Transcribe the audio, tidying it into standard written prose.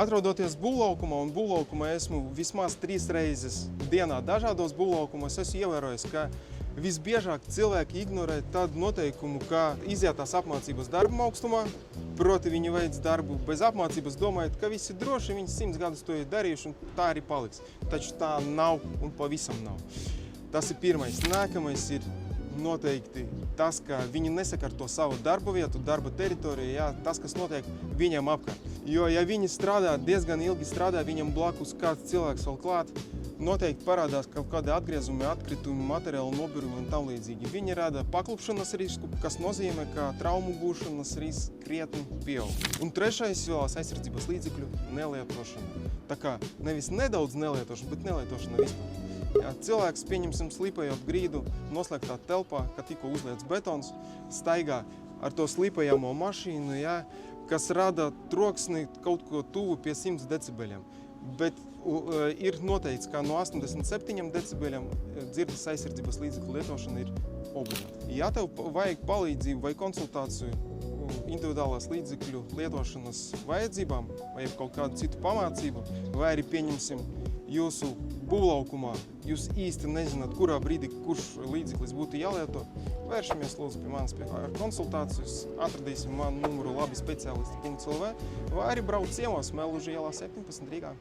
Atrodoties būvlaukumā, un būvlaukumā esmu vismaz 3 reizes dienā dažādos būvlaukumos, esmu ievērojis, ka visbiežāk cilvēki ignorē tādu noteikumu, kā izietās apmācības darba augstumā, proti viņi veic darbu bez apmācības, domājot, ka viss ir droši, viņi 100 gadus to ir darījuši, un tā arī paliks. Taču tā nav un pavisam nav. Tas ir pirmais. Nākamais ir noteikti tas, ka viņi nesakārto savu darba vietu, darba teritoriju, jā, tas, kas notiek viņiem apkārt. Jo, ja viņi strādā, diezgan ilgi strādā, viņam blakus kāds cilvēks vēl klāt, noteikti parādās kaut kādi atgriezumi, atkritumi, materiāli nobirumi un tam līdzīgi. Viņi rada paklupšanas risku, kas nozīmē, ka traumu gūšanas risks krietni pieaug. Un trešais civilās aizsardzības līdzekļu nelietošana. Tā kā nevis nedaudz nelietošana, bet nelietošana vispār. Jā, cilvēks, pieņemsim, slīpējot grīdu, noslēgtā telpā, kad tikko uzliets betons, staigā ar to slīpējamo mašīnu, jā, kas rada troksni kaut ko tuvu pie 100 decibeļiem. Bet ir noteikts, ka no 87 decibeļiem dzirdes aizsardzības līdzekļu lietošana ir obligāta. Ja tev vajag palīdzību vai konsultāciju individuālās līdzekļu lietošanas vajadzībām, vai kaut kādu citu pamācību, vai arī pieņemsim jūsu būvlaukumā, jūs īsti nezināt, kurā brīdī kurš līdzeklis būtu jālieto, vēršamies lūdzu pie manis ar konsultācijas, atradīsim manu numuru labi speciālisti.lv vai arī brauc ciemos Mellužu ielā 17 Rīgā.